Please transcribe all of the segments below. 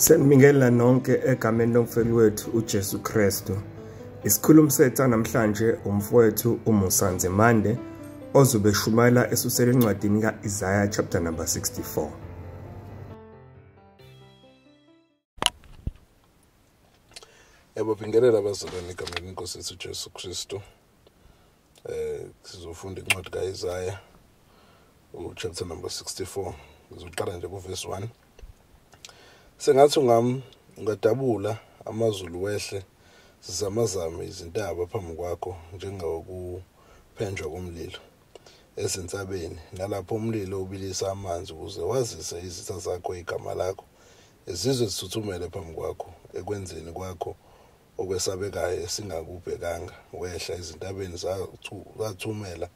Senibingelela nonke egameni lomfeki wethu uJesu Kristu. Isikhulumi sethu namhlanje umfowethu uMusanze Mande ozobe eshumayela esusela encwadini kaIsaiah chapter number 64. Bingelela abazalwane egameni lenkosi yethu uJesu Kristu. Sizofunda incwadi kaIsaiah chapter number 64. Sizoqala nje kuverse 1. Sengathi ungadabula amazulu wehle sizamazame izintaba phambi kwakho njengokuphenjwa komlilo ezinsabeni nalapho umlilo ubilisa amanzi ukuze wazise izitha zakho igama lakho izizwe zithuthumele phambi kwakho ekwenzeni kwakho okwesabekayo esingakubhekanga wehla izintabeni zathumela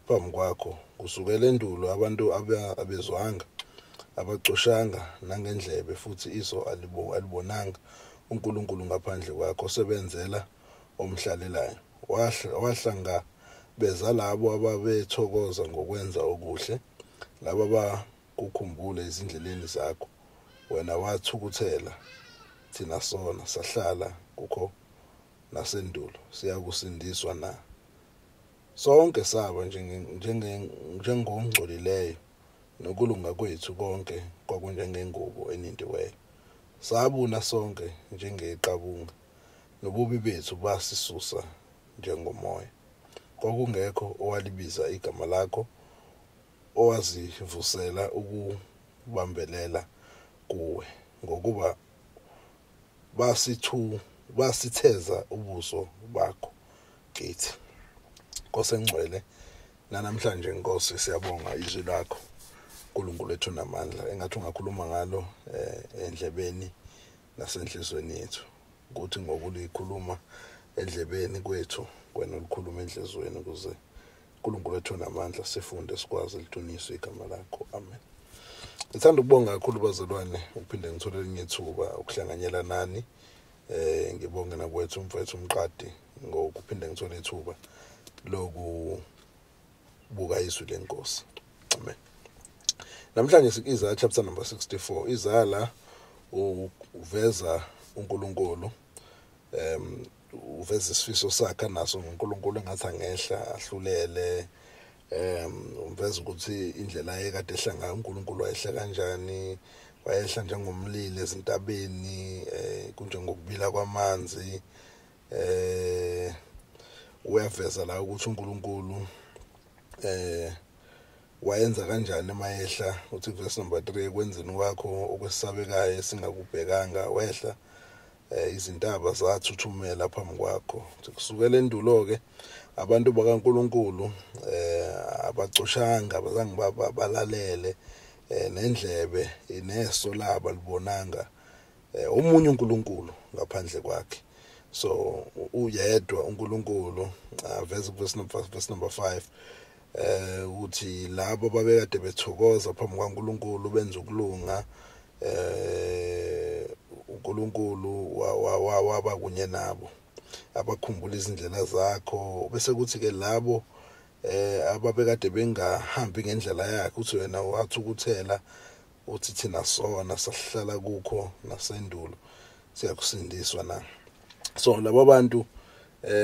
phambi kwakho kusukela endulo abantu abezwanga abacoshanga nangendlebe futhi iso alibonanga uNkulunkulu ngaphandle kwakho sebenzela omhlalelayo wahlanga beza labo ababethokoza ngokwenza okuhle laba abakukhumbula izindleleni zakho wena wathukuthela thina sona sahlala kukho nasendulo siyakusindiswa na sonke saba njengongcolileyo nokulunga kwethu konke kwakunjengengubo enindiweyo sabuna sonke njengeqabunga nobubi bethu basisusa njengomoya kwakungekho owalibiza igama lakho owazivusela ukubambelela kuwe ngokuba basitheza ubuso bakho kithi Nkosi engcwele namhlanje Nkosi siyabonga izwi lakho uNkulunkulu wethu namandla engathi ungakhuluma ngalo endlebeni nasenhlizweni yethu ukuthi ngokulikhuluma endlebeni kwethu wena ulikhuluma enhlizweni ukuze uNkulunkulu wethu namandla sifunde sikwazi liduniswe igama lakho amen. Ngithanda ukubonga kakhulu bazalwane uphinde ngithole elinye ithuba ukuhlanganyela nani ngibonge nakwethu umfowethu umqadi ngokuphinde ngithole ithuba lokubuka izwi lenkosi amen. Namhlanje sikIsaiah chapter number 64. Isaiah la uveza uNkulunkulu uveza isifiso sakhe naso uNkulunkulu engathi angehla ahlulele uveza ukuthi indlela ayekade ehla ngayo uNkulunkulu wayehla kanjani wayehla njengomlilo ezintabeni kunjengokubila kwamanzi uyaveza la ukuthi uNkulunkulu wayenza kanjani emayehla uthi verse number 3 ekwenzeni kwakho okwesabekayo esingakubhekanga wehla izintaba zathuthumela phambi kwakho kusukela endulo ke abantu bakaNkulunkulu abacoshanga abazange balalele nendlebe ineso laba libonanga omunye uNkulunkulu ngaphandle kwakhe so uyedwa uNkulunkulu verse number 5 uthi labo babekade bethokoza phambi kwaNkulunkulu benza ukulunga uNkulunkulu waba kunye nabo abakhumbula izindlela zakho bese kuthi ke labo ababekade bengahambi ngendlela yakhe uthi wena wathukuthela uthi thina sona sahlala kukho nasendulo siyakusindiswa na so labo bantu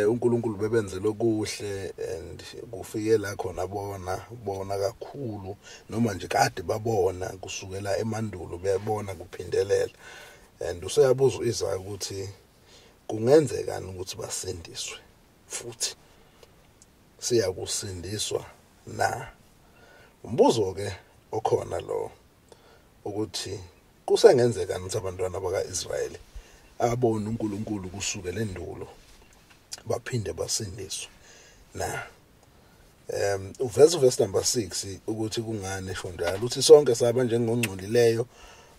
uNkulunkulu bebenze lokuhle and kufike la khona bona kakhulu noma nje kade babona kusukela emandulo bebona kuphindelela and useyabuza uIsaiah ukuthi kungenzeka ukuthi basindiswe futhi siyakusindiswa na umbuzo ke okhona lo ukuthi kusengenzeka ukuthi abantwana bakaIsrayeli abona uNkulunkulu kusukela endulo baphinde basindiswe na verse number 6 ukuthi kungane esho njalo uthi sonke saba njengongcolileyo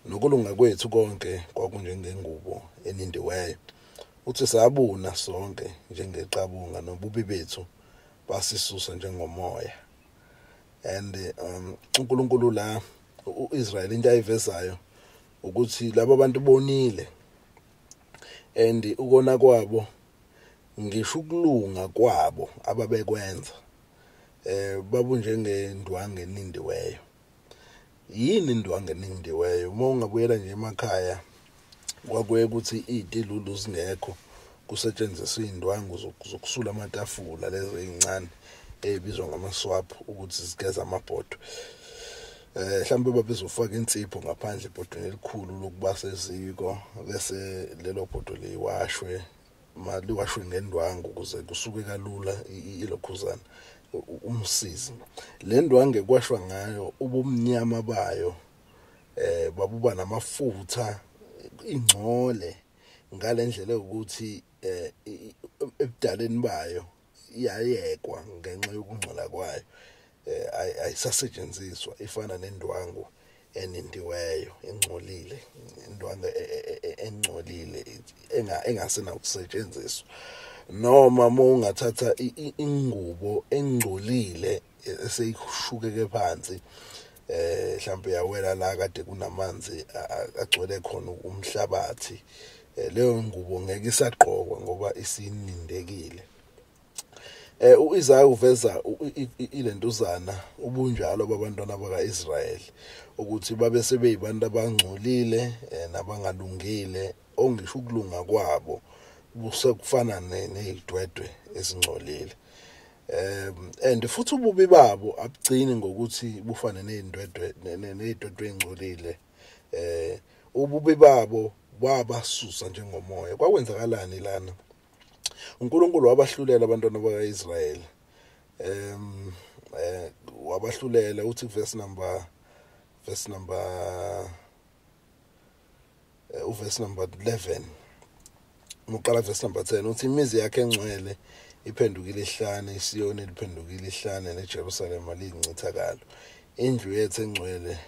nokulunga kwethu konke kwakunjengengubo enindiweyo uthi sabuna sonke njengeqabunga nobubi bethu basisusa njengomoya and uNkulunkulu la uIsrael into ayivezayo ukuthi labo bantu bonile and ukona kwabo ngisho ukulunga kwabo ababekwenza babunjengendwangu enindiweyo yini indwangu enindiweyo uma ungabuyela nje emakhaya kwakuye ukuthi itilulu zingekho kusetshenziswa indwangu zokusula amatafula lezo ezincane ebizwa ngamaswap ukuthi zigeza amabhodo. Mhlawumbe babezofaka insipho ngaphandle ebhodweni elikhulu lokubasa eziko bese lelo bhodo liwashwe maliwashwe ngendwangu ukuze kusuke kalula ilokhuzana umsizi. Le ndwangu ekwashwa ngayo ubumnyama bayo babuba namafutha ingcole ngalendlela ukuthi ebudaleni bayo iyayekwa ngenxa yokungcola kwayo ayisasetshenziswa ifana nendwangu enindiweyo engcolile indwangu engcolile engasena ukusetshenziswa noma mongathatha ingubo engcolile eseyishukeke phansi mhlawumbe yawela la kade kunamanzi agcwele khona umhlabathi leyo ngubo ngeke isaqokwa ngoba isinindekile. uIsaya uveza ilentuzana ubunjalo babantwana bakaIsrayeli ukuthi babe sebeyibantu abangcolile nabangalungile ongisho ukulunga kwabo busekufana nezidwedwe ezingcolile. And futhi ububi babo abugcini ngokuthi bufane nezidwedwe ezingcolile. Ububi babo wabasusa njengomoya. Kwakwenzakalani lana? uNkulunkulu wabahlulela abantwana bakaIsrayeli. Wabahlulela uthi verse number 11 uqala verse number 10 uthi imizi yakhe engcwele iphendukile ihlane iSiyoni liphendukile ihlane neJerusalema liyincithakalo indlu yethu engcwele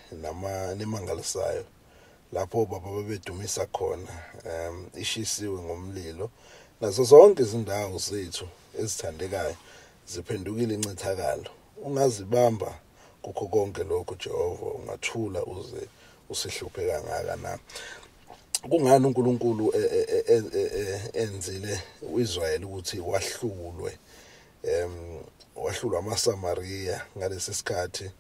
nemangalisayo lapho baba babedumisa khona ishisiwe ngomlilo nazo zonke izindawo zethu ezithandekayo ziphendukile incithakalo. Ungazibamba kukho konke lokho Jehova ungathula uze usihluphe kangaka na. Kungani uNkulunkulu enzile uIsrayeli ukuthi wahlulwe wahlulwa amaSamaria ngalesi sikhathi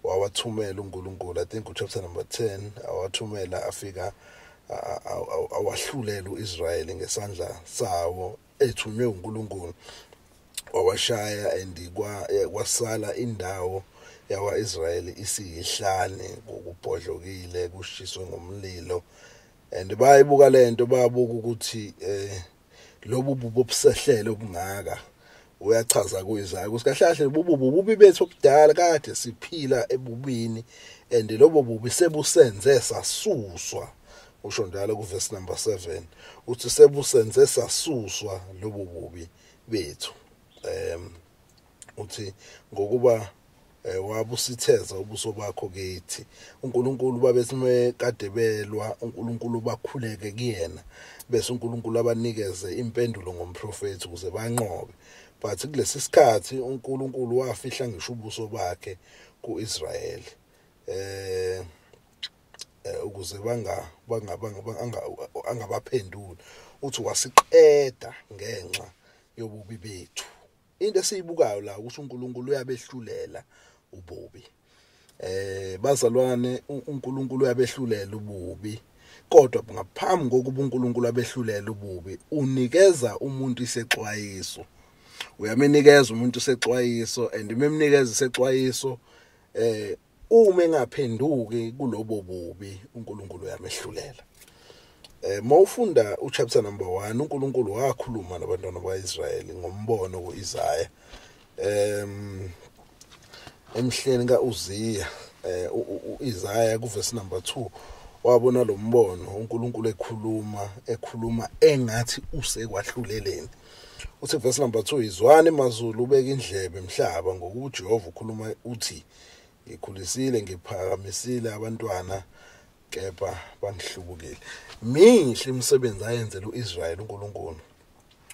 wawathumela uNkulunkulu. I think chapter number 10 awathumela afika awahlulela uIsrayeli ngesandla sawo ethunywe uNkulunkulu wawashaya kwasala indawo yawaIsrayeli isiyihlane ngokubhodlokile kushiswe ngomlilo. And bayibuka lento babuka ukuthi lobu bubusehlele obungaka uyachaza kuIsaya ukuthi kahlahle bububi bethu okudala kade siphila ebubini and lobo bubi sebusenze sasuswa. Usho njalo kuverse number 7 uthi sebusenze sasuswa lobo bubi bethu. Uthi ngokuba wabusitheza ubuso bakho kithi uNkulunkulu babethi kade belwa uNkulunkulu bakhuleke kuyena bese uNkulunkulu abanikeze impendulo ngomprofeti ukuze banqobe. But kulesi sikhathi uNkulunkulu wafihla ngisho ubuso bakhe kuIsrayeli ukuze angabaphenduli uthi wasiqeda ngenxa yobubi bethu. Into esiyibukayo la ukuthi uNkulunkulu uyabehlulela ububi. Bazalwane uNkulunkulu uyabehlulela ububi kodwa ngaphambi kokuba uNkulunkulu abehlulela ububi unikeza umuntu isexwayiso. Uyamenikeza umuntu isexwayiso and memnikeza isexwayiso uma engaphenduki kulobo bubi uNkulunkulu uyamehlulela. Mawufunda uchapter number 1 uNkulunkulu wakhuluma nabantwana bakaIsrayeli ngombono kuIsaya emhleni kaUziya. uIsaya kuverse number 2 wabona lo mbono uNkulunkulu ekhuluma engathi usekwahluleleni. Uthi verse number 2 izwane mazulu ubeka indlebe emhlaba ngokuthi uJehova ukhuluma uthi ngikhulisile ngiphakamisile abantwana kepha bangihlubukile. Mihle imisebenzi ayenzela uIsrayeli uNkulunkulu.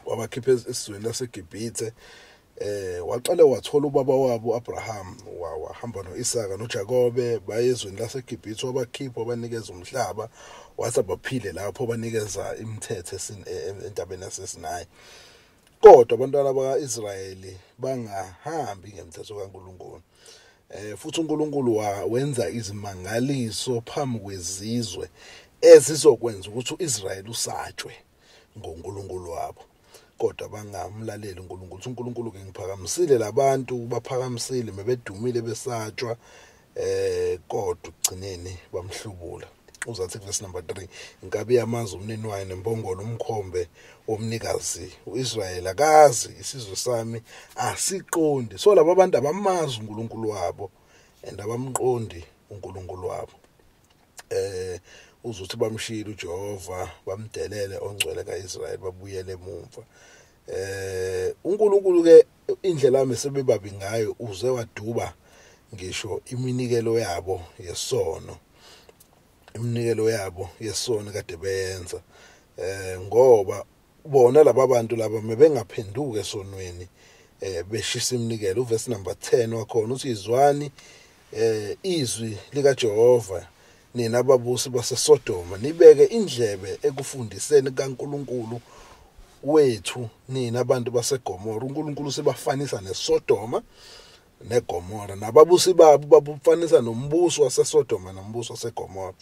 Wabakhipha esizweni laseGibhithe waqala wathola ubaba wabo Abraham wahamba noIsaka noJakobe bayezweni laseGibhithe wabakhipha abanikeza umhlaba wathi baphile lapho banikeza imithetho entabeni yaseSinayi. Kodwa abantwana bakaIsrayeli bangahambi ngemithetho kaNkulunkulu. Futhi uNkulunkulu wenza izimangaliso phambi kwezizwe ezizokwenza ukuthi uIsrael usatshwe ngoNkulunkulu wabo. Kodwa bangamlaleli uNkulunkulu. uNkulunkulu ke ngiphakamisile labantu, baphakamisile mebedumile besatshwa, kodwa ugcineni bamhlubula. Uzathi verse number 3, inkabi yamazi umnini wayo nembongolo umkhombe womnikazi. uIsrael akazi, isizwe sami asiqondi. So laba bantu abamazi uNkulunkulu wabo and abamqondi uNkulunkulu wabo. Uzuthi bamshila uJehova, bamdelele ongcwele kaIsrael, babuyele emuva. uNkulunkulu ke indlela yami sebebabi ngayo uze waduba ngisho iminikelo yabo yesono. Iminikelo yabo yesono kade beyenza, ngoba bona laba bantu laba mebengaphenduka esonweni, beshisa iminikelo. Uverse number 10 wakhona uthi izwani izwi lika Jehova nina ababusi baseSodoma, nibeke indlebe ekufundiseni kaNkulunkulu wethu nina abantu baseGomora. uNkulunkulu sebafanisa neSodoma neGomora, nababusi babo babufanisa nombuso waseSodoma nombuso waseGomora.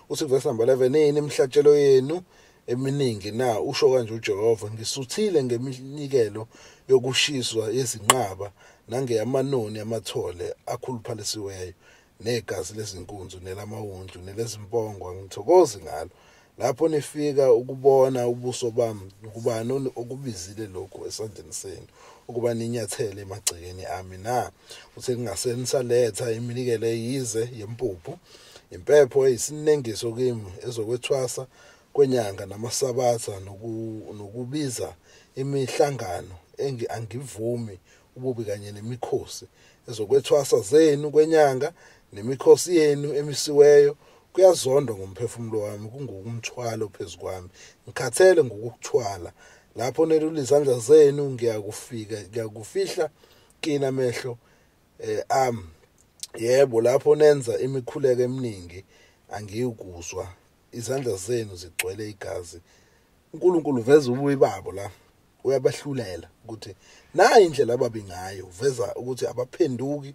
Uthi verse number 11, yini imihlatshelo yenu eminingi na, usho kanje uJehova, ngisuthile ngeminikelo yokushiswa yezinqaba nangeyamanoni amathole akhuluphalisiweyo, negazi lezinkunzi nelamawundlu nelezimpongo, ngithokozi ngalo. Lapho nifika ukubona ubuso bami, ukubani okubizile lokhu esandleni senu, ukuba ninyathele emagcekeni ami na. Uthi ngase nisaletha iminikelo eyize yempuphu, impepho eyisinengiso kimi, ezokwethwasa kwenyanga namasabatha, nokubiza imihlangano angivumi ububi kanye nemikhosi, ezokwethwasa zenu kwenyanga nemikhosi yenu emisiweyo. Kuyazondwa ngomphefumulo wami, kungukumthwalo phezu kwami, ngikhathele ngokukuthwala. Lapho nelula izandla zenu ngiyakufihla kini amehlo ami. Yebo, lapho nenza imikhuleko eminingi angiyukuzwa, izandla zenu zigcwele igazi. uNkulunkulu veza ubuyi babo la, uyabahlulela ukuthi nayi indlela ababi ngayo. Veza ukuthi abaphenduki,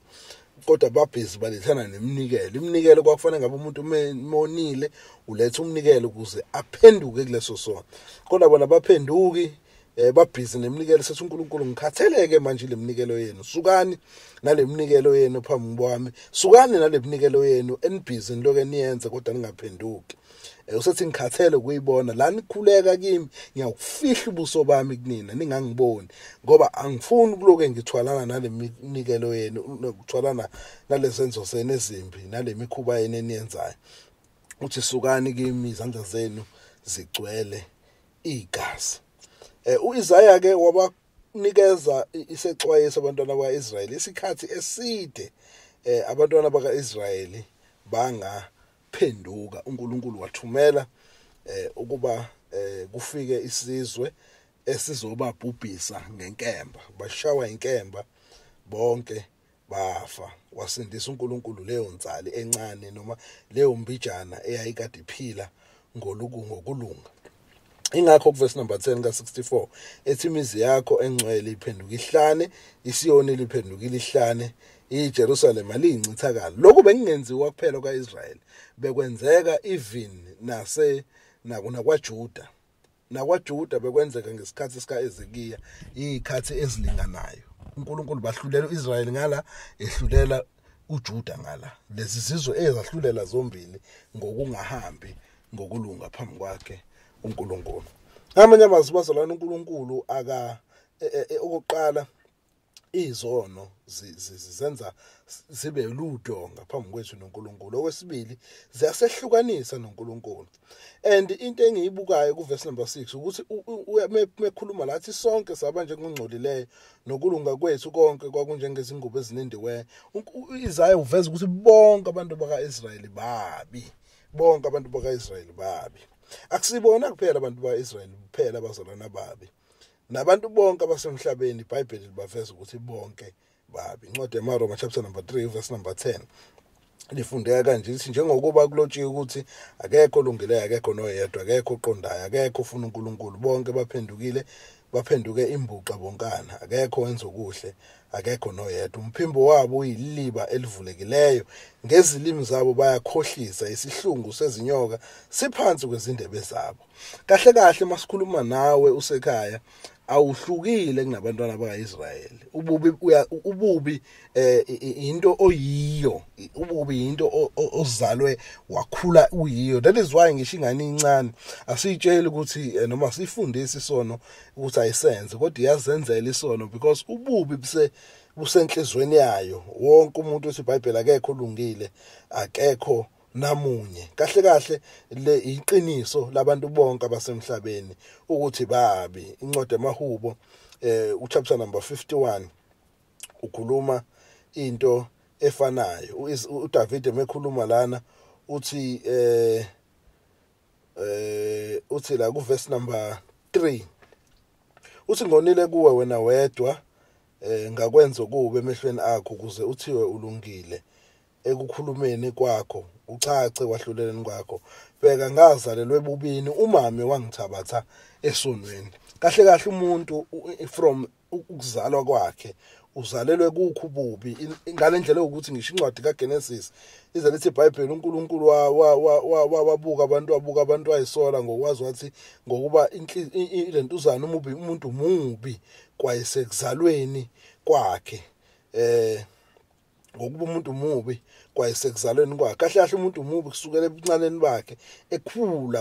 kodwa babhizi balethana neminikelo. Iminikelo kwakufanele ngabe umuntu monile uletha umnikelo ukuze aphenduke kuleso sono, kodwa bona baphenduki, babhizi neminikelo. Sethi uNkulunkulu ngikhatheleke manje leminikelo yenu, sukani nale minikelo yenu phambi kwami, sukani nale minikelo yenu enibhizi niloke niyenze kodwa ningaphenduki. Usethi ngikhathele ukuyibona la nikhuleka kimi, ngiyakufihla ubuso bami kunina ningangiboni, ngoba angifuni ukuloke ngithwalana nale minikelo yenu, ukuthwalana nalezenzo zenu ezimbi, nale mikhuba yenu eniyenzayo. Uthi sukani kimi, izandla zenu zigcwele igazi. uIsaya ke wabanikeza isexwayiso abantwana bakaIsrayeli isikhathi eside. Abantwana bakaIsrayeli bangaphenduka, uNkulunkulu wathumela ukuba kufike isizwe esizobabhubhisa ngenkemba. Bashawa inkemba bonke bafa. Wasindisa uNkulunkulu leyo nzali encane noma leyo mbijana eyayikade iphila ngokulunga. Ingakho kuverse number 10 ka64 ethi imizi yakho engcwele iphenduka ihlane, iSiyoni liphendukile ihlane, iJerusalem aliyincithakalo. Lokhu bengenziwa kuphela kwaIsrael, bekwenzeka even nakwaJuda. NakwaJuda bekwenzeka ngesikhathi sikaEzekiya, izikhathi ezilinganayo. uNkulunkulu bahlulela uIsrael ngala, ehlulela uJuda ngala. Lezi zizwe ezahlulela zombili ngokungahambi ngokulunga phambi kwakhe uNkulunkulu. Amanye amazwi bazalwana, uNkulunkulu okokuqala izono zenza zibe ludo ngaphambi kwethu noNkulunkulu. Okwesibili, ziyasehlukanisa noNkulunkulu. And into engiyibukayo kuverse number 6 ukuthi mekhuluma lathi sonke saba njengongcolileyo nokulunga kwethu konke kwakunjengezingubo ezinendiweyo. uIsaya uveza ukuthi bonke abantu bakaIsrayeli babi, bonke abantu bakaIsrayeli babi. Akusibona kuphela abantu bakaIsrayeli kuphela abazalwana babi, nabantu bonke abasemhlabeni iBhayibheli libaveza ukuthi bonke babi. Incwadi yaMaroma chapter number 3 verse number 10 lifundeka kanje lithi, njengokuba kulotshiwe ukuthi akekho olungileyo, akekho noyedwa, akekho oqondayo, akekho ufuna uNkulunkulu, bonke baphenduke imbuqa bonkana, akekho wenza okuhle, akekho noyedwa. Umphimbo wabo uyiliba elivulekileyo, ngezilimi zabo bayakhohlisa, isihlungu sezinyoka siphansi kwezindebe zabo. Kahle kahle masikhuluma nawe usekhaya, awuhlukile kunabantwana bakaIsrayeli. Ububi into oyiyo, ububi into ozalwe wakhula uyiyo. That is why ngisho ingane incane asiyitsheli ukuthi noma sifundise isono ukuthi ayisenze, kodwa iyazenzela isono because ububi busenhlizweni yayo. Wonke umuntu wesiBhayibheli akekho olungile, akekho namunye. Kahle kahle le iqiniso labantu bonke abasemhlabeni ukuthi babi. Incwadi yamaHubo uchapter number 51 ukhuluma into efanayo. uDavid emekhuluma lana uthi uthi la ku verse number 3 uthi ngonile kuwe wena wedwa ngakwenza kuwe emehlweni akho ukuze uthiwe ulungile ekukhulumeni kwakho ucace kwahluleleni kwakho. Bheka ngazalelwe bubini, umame wangithabatha esonweni. Kahle kahle umuntu from ukuzalwa kwakhe uzalelwe kukho ububi. Ngalendlela ukuthi ngisho incwadi kaGenesis ize lithi iBhayibheli uNkulunkulu wabuka abantu ayisola ngokwazi wathi ngokuba lentuzana umuntu mubi kwayesekuzalweni kwakhe. Ngokuba umuntu mubi kwayesekuzalweni kwakhe. Kahle kahle umuntu mubi kusukela ebuncaneni bakhe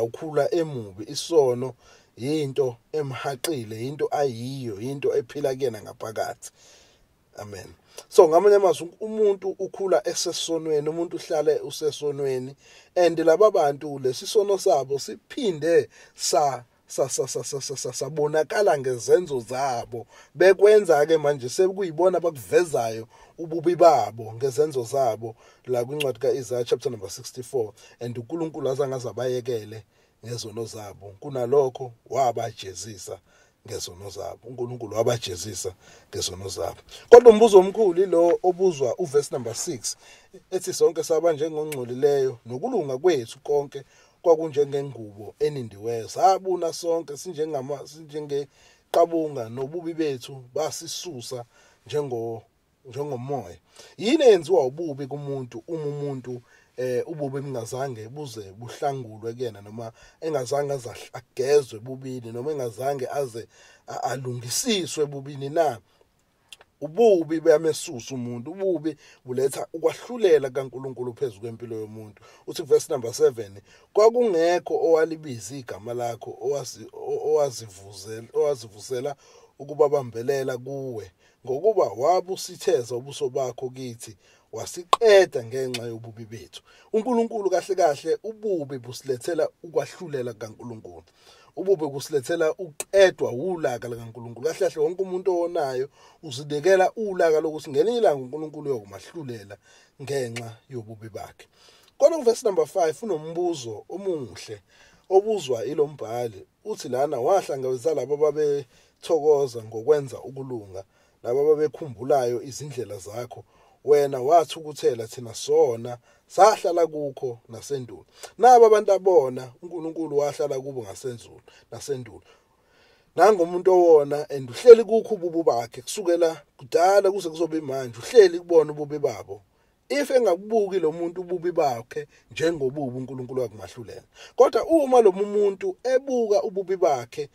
ukhula emubi. Isono yinto emhaqile, into ayiyo, into ephila kuyena ngaphakathi. Amen. So ngamanye amazwi umuntu ukhula esesonweni, umuntu uhlale usesonweni, and laba bantu lesisono sabo siphinde sabonakala ngezenzo zabo. Bekwenza ke manje sekuyibona bakuvezayo ububi babo ngezenzo zabo la kwincwadi kaIsaiah chapter number 64. And uNkulunkulu azangaze abayekele ngezono zabo, kunalokho wabajezisa ngezono zabo. uNkulunkulu wabajezisa ngezono zabo. Kodwa umbuzo omkhulu ilo obuzwa uverse number 6 ethi sonke saba njengongcolileyo nokulunga kwethu konke kwakunjengengubo enindiweyo. Sabuna sonke sinjengeqabunga nobubi bethu basisusa njengomoya. Yini enziwa ububi kumuntu umuntu ububi bungazange buze buhlangulwe kuyena, noma engazange aze agezwe bubini, noma engazange aze alungisiswe bubini na? Ububi bayamesusa umuntu. Ububi buletha ukwahlulela kaNkulunkulu phezulu kwempilo yomuntu. Uthi verse number 7 kwakungekho owalibiza igama lakho owazivusela ukubabambelela kuwe, ngokuba wabusitheza ubuso bakho kithi wasiqeda ngenxa yobubi bethu. uNkulunkulu kahle kahle ububi busilethela ukwahlulela kaNkulunkulu. Ububi kusilethela uqedwa ulaka likaNkulunkulu. Kahle kahle wonke umuntu owonayo uzidekela ulaka lokuthi ngelinye ilanga uNkulunkulu uyokumahlulela ngenxa yobubi bakhe. Kodwa uverse number 5 unombuzo omuhle obuzwa ilombhali. Uthi lana wahlangabeza labo babethokoza ngokwenza ukulunga, labo babekhumbulayo izindlela zakho. Wena wathukuthela thina sona sahlala kukho nasendulo. Naba abantu abona uNkulunkulu wahlala kubo nasendulo. Nangomuntu owona enduhleli kukho ububi bakhe kusukela kudala kuze kuzobe manje, uhleli kubona ububi babo. If engakubuki lo muntu ububi bakhe njengobubi uNkulunkulu wakumahlulela. Kodwa uma lo muntu ebuka ububi bakhe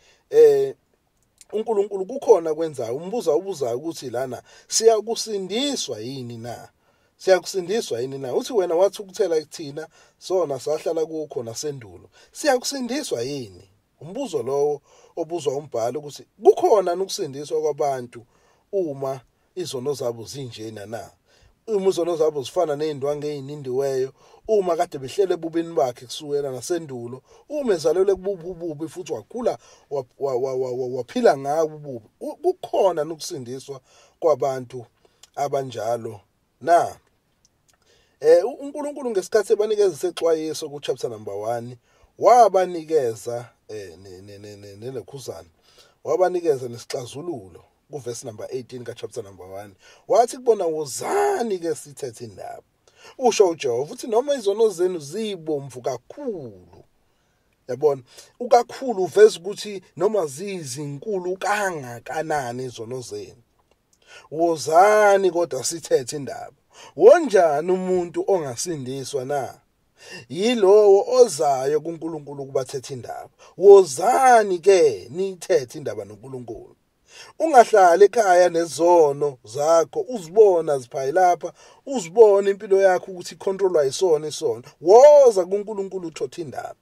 uNkulunkulu kukhona kwenzayo. Umbuza ukuthi lana siyakusindiswa yini na? Siyakusindiswa yini na? Uthi wena wathukuthela kuthina sona sahlala kukho nasendulo. Siyakusindiswa yini? Umbuzo lowo obuzwa umbhalo ukuthi kukhona ukusindiswa kwabantu uma izono zabo zinjena na? Uma izono zabo zifana nezindwangu ezinindiweyo, uma kade behlele bubini bakhe kusukela nasendulo, uma ezalelwe kububi futhi wakhula waphila ngabo ububi, kukhona ukusindiswa kwabantu abanjalo na? uNkulunkulu ngesikhathi ebanikeza isexwayiso ku chapter number 1 wabanikeza nelekhuzana, wabanikeza nesixazululo ku verse number 18 ka chapter number 1. Wathi kubona wozani ke sithethe indaba. Usho uJehova uthi noma izono zenu zibomvu kakhulu, yabona ukakhulu uveza ukuthi noma zizinkulu kangakanani izono zenu, Wozani kodwa sithethe indaba. Wonjani umuntu ongasindiswa na? Yilowo ozayo kuNkulunkulu kubathethe indaba. Wozani ke nithethe indaba noNkulunkulu. Ungahlali ekhaya nezono zakho uzibona ziphayi lapha, uzibona impilo yakho ukuthi icontrolwa isona isono. Woza kuNkulunkulu uthotha indaba.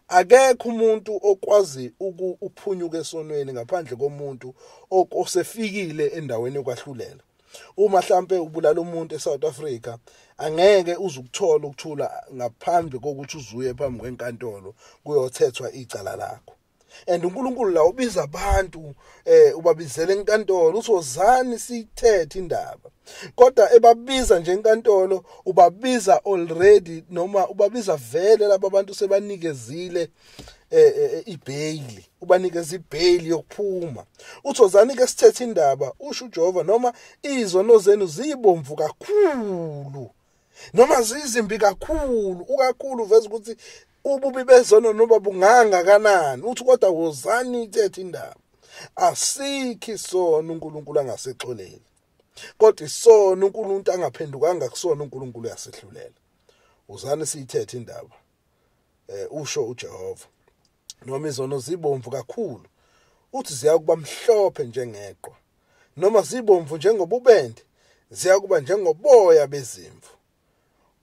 Akekho umuntu okwazi ukuphunyuka esonweni ngaphandle komuntu osefikile endaweni yokwahlulela. Uma mhlambe ubulala umuntu eSouth Africa, angeke uzukuthola ukuthula ngaphambi kokuthi uzuye phambi kwenkantolo kuyothethwa icala lakho. And uNkulunkulu la ubiza abantu ubabizele enkantolo usozani sithethe indaba. Kodwa ebabiza nje enkantolo ubabiza already noma ubabiza vele laba bantu sebanikezile ibail, ubanikeza ibail yokuphuma. Uthozani ke sithethe indaba usho uJehova noma izono zenu zibomvu kakhulu noma zizimbi kakhulu ukakhulu veze ukuthi ububi bezono noma bunganga kanani. Uthi kodwa wozani ithethe indaba. Asikho isono uNkulunkulu angasexoleli. Kodwa isono uNkulunkulu angaphendukanga kusona uNkulunkulu uyasihlulela. Wozani sithethe indaba. Usho uJehova. Noma izono zibomvu kakhulu. Uthi ziyakuba mhlophe njengeqhwa. Noma zibomvu njengobubende, ziyakuba njengoboya bezimvu.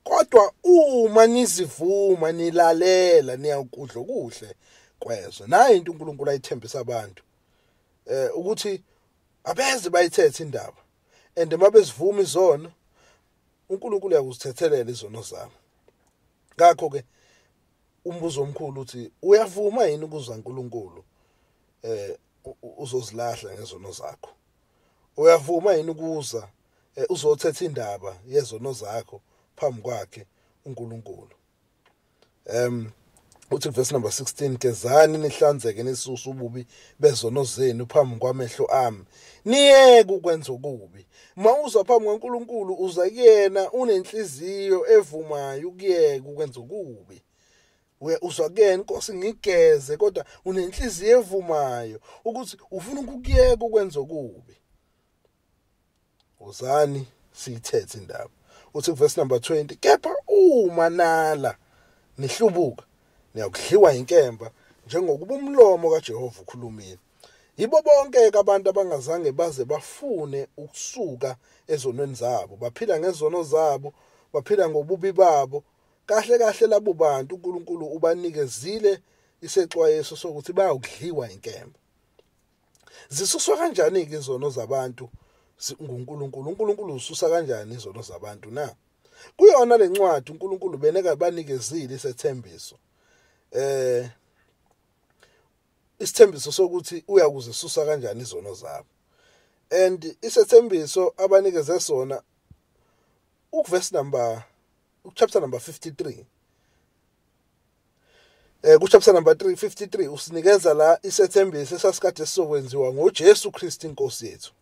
Kodwa uma nizivuma nilalela niyakudla okuhle kwezwe. Nayi into uNkulunkulu ayithembisa abantu. Ukuthi abeze bayithethe indaba. And mabezivuma izono, uNkulunkulu uyakuzithethelela izono zabo. Ngakho ke umbuzo omkhulu uthi uyavuma yini ukuza uNkulunkulu uzozilahla ngezono zakho? Uyavuma yini ukuza uzothetha indaba yezono zakho phambi kwakhe uNkulunkulu? Uthi verse number 16, kezani nihlanzeke nisuse ububi bezono zenu phambi kwamehlo ami, niyeke ukwenza okubi. Mawuza phambi kwaNkulunkulu uza kuyena unenhliziyo evumayo ukuyeka ukwenza okubi. Uzwa kuyena Nkosi ngigeze kodwa unenhliziyo evumayo ukuthi ufuna ukuyeka ukwenza okubi. Uzani siyithethe indaba. Uthi verse number 20, kepha uma nala nihlubuka niyakudliwa inkemba njengokuba umlomo kaJehova ukhulumile. Yibo bonke abantu abangazange baze bafune ukusuka ezonweni zabo, baphila ngezono zabo, baphila ngobubi babo. Kahle kahle labo bantu uNkulunkulu ubanikezile isexwayiso sokuthi bayakudliwa inkemba. Zisuswa kanjani ke izono zabantu nguNkulunkulu? uNkulunkulu ususa kanjani izono zabantu na? Kuyona lencwadi uNkulunkulu banikezile isethembiso. Isithembiso sokuthi uyakuzisusa kanjani izono zabo. And isethembiso abanikeze sona chapter number 53. Chapter number 53 usinikeza la isethembiso esasikade sizokwenziwa ngoJesu Kristu inkosi yethu.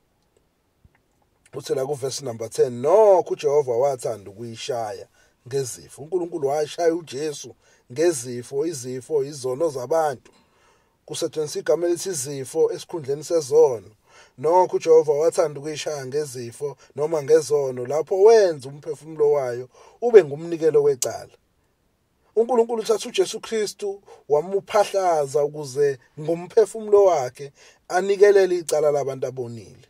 Uthi la ku verse number 10, no uJehova wathanda ukuyishaya ngezifo. uNkulunkulu washaya uJesu ngezifo, izifo izono zabantu. Kusetshenziswa igama elithi izifo esikhundleni sezono. No uJehova wathanda ukuyishaya ngezifo noma ngezono lapho wenza umphefumulo wayo ube ngumnikelo wecala. uNkulunkulu uthatha uJesu Kristu wamuphahlaza ukuze ngomphefumulo wakhe anikelele icala labantu abonile.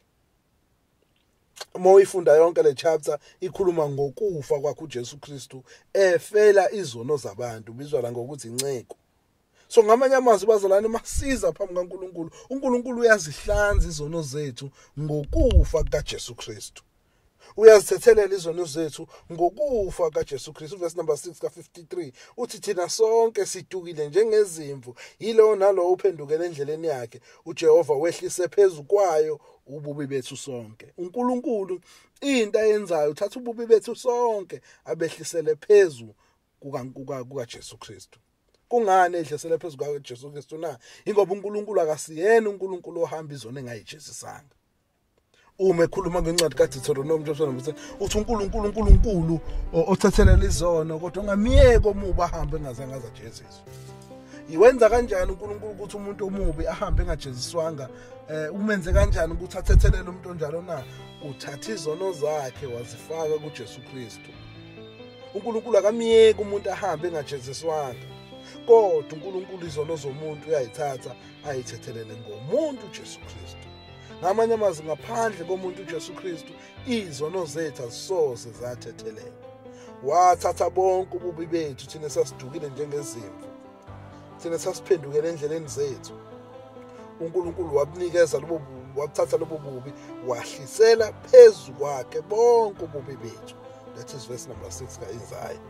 Moyifunda yonke le chapter ikhuluma ngokufa kwakhe uJesu Kristu efela izono zabantu, bizwa la ngokuthi inceko. So ngamanye amazwi bazalwane masiza phambi kaNkulunkulu, uNkulunkulu uyazihlanza izono zethu ngokufa kaJesu Kristu. Uyazithethelela izono zethu ngokufa kaJesu Kristu. Verse number 6 ka53 uthi thina sonke sidukile njengezimvu, yilo nalo uphendukele endleleni yakhe, uJehova wehlise phezulu kwayo ububi bethu sonke. uNkulunkulu into ayenzayo uthatha ububi bethu sonke abehlisele phezulu kukaJesu Kristu. Kungani ehlisele phezulu kukaJesu Kristu na? Ingoba uNkulunkulu akasiyena uNkulunkulu ohamba izono engayijezisanga. Uma ekhuluma ngencwadi kaDeuteronomy chapter number 10 uthi uNkulunkulu othathelela izono kodwa ungamiyeka omuba ahambe engazange azajeziswa. Iwenza kanjani uNkulunkulu ukuthi umuntu omubi ahambe engajeziswanga? Umenze kanjani ukuthi athethelele umuntu onjalo na? Uthatha izono zakhe wazifaka kuJesu Kristu. uNkulunkulu akamiyeki umuntu ahambe engajeziswanga. Kodwa uNkulunkulu izono zomuntu uyayithatha ayithethelele ngomuntu uJesu Kristu. Ngamanye amazwi ngaphandle komuntu uJesu Kristu izono zethu azisoze zathethelele. Wathatha bonke ububi bethu thina sasidukile njengezimvu. Thina sasiphendukele endleleni zethu. uNkulunkulu wabunikeza lobo wathatha lobo bubi wahlisela phezulu kwakhe bonke ububi bethu. That is verse number 6 kaIsaya.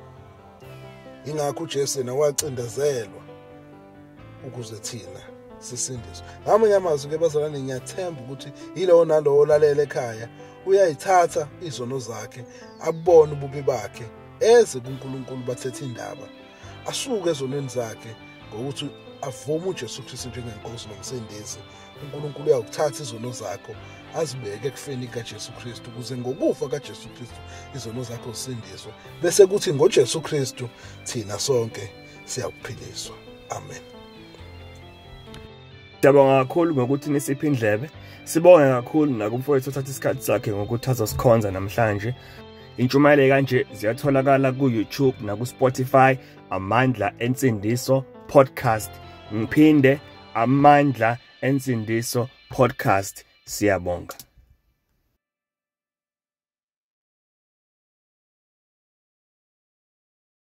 Ingakho uJesu yena wacindezelwa ukuze thina sisindiswe. Ngamanye amazwi ke bazalwane ngiyathemba ukuthi yilowo nalowo olalela ekhaya uyayithatha izono zakhe abone ububi bakhe eze kuNkulunkulu bathethe indaba asuke ezonweni zakhe ngokuthi avume uJesu Kristu njengenkosi nomsindisi. uNkulunkulu uyakuthatha izono zakho azibeke ekufeni kaJesu Kristu ukuze ngokufa kaJesu Kristu izono zakho zisindiswe bese kuthi ngoJesu Kristu thina sonke siyakuphiliswa. Amen. Siyabonga kakhulu ngokuthi nisiphe indlebe. Sibonge kakhulu nakumfowethu othatha isikhathi sakhe ngokuthi azosikhonza namhlanje. Intshumayelo kanje ziyatholakala ku YouTube na ku Spotify Amandla Ensindiso Podcast. Ngiphinde Amandla Ensindiso Podcast. Siyabonga.